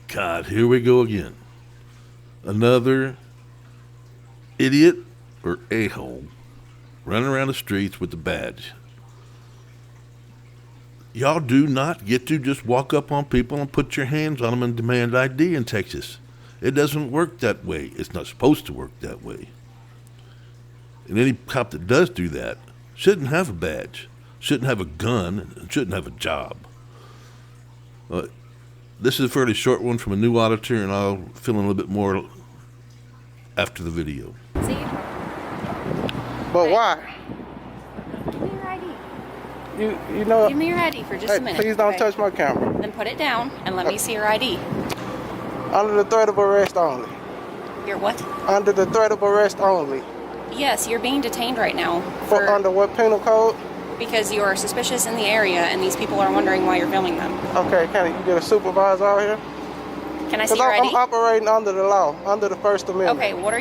God, here we go again. Another idiot or a-hole running around the streets with the badge. Y'all do not get to just walk up on people and put your hands on them and demand ID in Texas. It doesn't work that way. It's not supposed to work that way. And any cop that does do that shouldn't have a badge, shouldn't have a gun, and shouldn't have a job. This is a fairly short one from a new auditor, and I'll fill in a little bit more after the video. See? But why? Give me your ID. You know. Give me your ID for just a minute. Please don't touch my camera. Then put it down and let me see your ID. Under the threat of arrest only. You're what? Under the threat of arrest only. Yes, you're being detained right now. Under what penal code? Because you are suspicious in the area and these people are wondering why you're filming them. Okay, can you get a supervisor out here? Can I see your ID? I'm operating under the law, under the First Amendment. Okay, why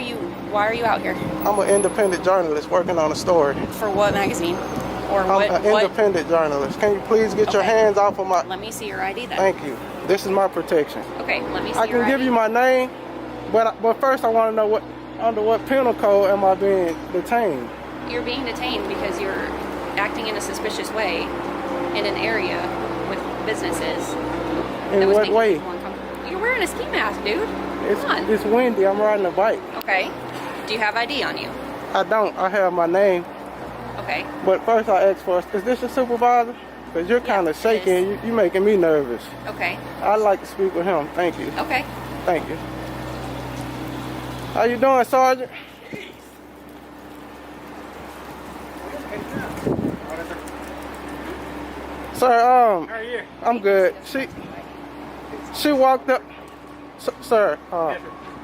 are you out here? I'm an independent journalist working on a story. For what magazine? Or I'm an independent journalist. Can you please get your hands off of my... Let me see your ID then. Thank you. This is my protection. Okay, let me see I your can ID. give you my name, but first I want to know under what penal code am I being detained? You're being detained because you're acting in a suspicious way in an area with businesses. In what way? You're wearing a ski mask, dude. Come on. It's windy. I'm riding a bike. Okay. Do you have ID on you? I don't. I have my name. Okay. But first I ask for, is this your supervisor? Because you're kind of shaking. You're making me nervous. Okay. I'd like to speak with him. Thank you. Okay. Thank you. How you doing, Sergeant? Sir, How are you? I'm good. She walked up, sir, Yes, sir.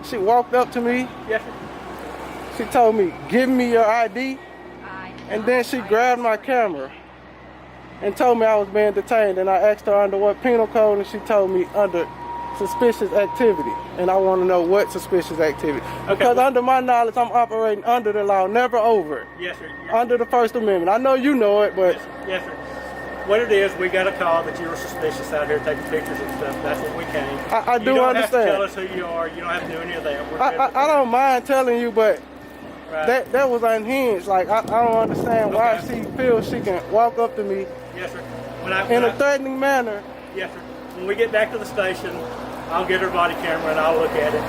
she walked up to me. Yes, sir. She told me, give me your ID. And then she grabbed my camera and told me I was being detained. And I asked her under what penal code, and she told me under suspicious activity. And I want to know what suspicious activity. Okay. Because under my knowledge, I'm operating under the law, never over it. Yes, sir. Yes, Under the First Amendment. I know you know it, but... Yes, sir. What it is, we got a call that you were suspicious out here taking pictures and stuff. That's when we came. I do you don't understand. have to tell us who you are. You don't have to do any of that. We're I don't mind telling you, but Right. that was unhinged. Like, I don't understand why Okay. she feels she can walk up to me Yes, sir. in a threatening manner. Yes, sir. When we get back to the station, I'll get her body camera and I'll look at it.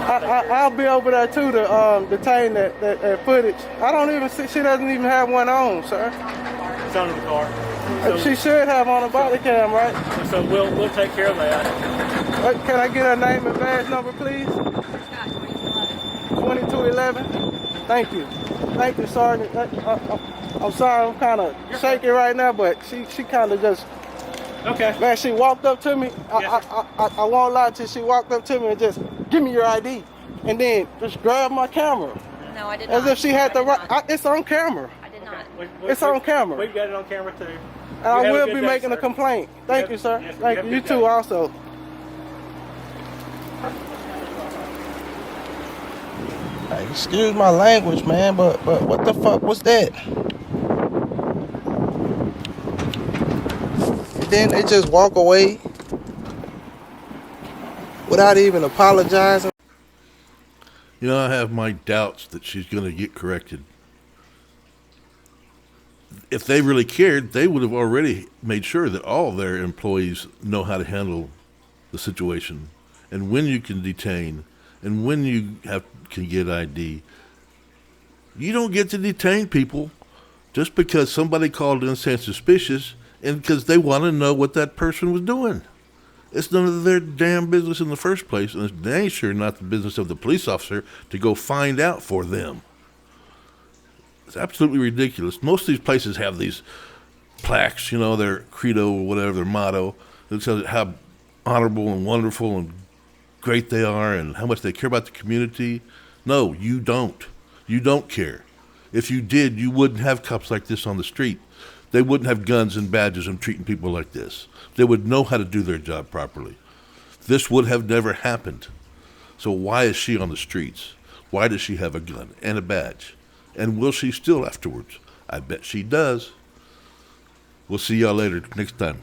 I'll be over there too to detain that footage. I don't even see, she doesn't even have one on, sir. It's under the car. She should have on a body cam, right? So we'll take care of that. Can I get her name and badge number, please? 2211. Thank you. Thank you, Sergeant. I'm sorry, I'm kind of shaky right now, but she kind of just... Okay. Man, she walked up to me. Yes, I won't lie to you. She walked up to me and just, give me your ID. And then just grabbed my camera. No, I did not. As if she had the right. not. It's on camera. I did not. It's on camera. We've got it on camera too. And I You have a will good be day, making a sir. complaint. Thank you, sir. Yes, Thank have you. a You good too day. also. Hey, excuse my language, man, but what the fuck was that? And then they just walk away without even apologizing. You know, I have my doubts that she's going to get corrected. If they really cared, they would have already made sure that all their employees know how to handle the situation and when you can detain and when you can get ID. You don't get to detain people just because somebody called in saying suspicious and because they want to know what that person was doing. It's none of their damn business in the first place, and it's dang sure not the business of the police officer to go find out for them. It's absolutely ridiculous. Most of these places have these plaques, you know, their credo or whatever, their motto, that says how honorable and wonderful and great they are and how much they care about the community. No, you don't. You don't care. If you did, you wouldn't have cops like this on the street. They wouldn't have guns and badges and treating people like this. They would know how to do their job properly. This would have never happened. So why is she on the streets? Why does she have a gun and a badge? And will she still afterwards? I bet she does. We'll see y'all later next time.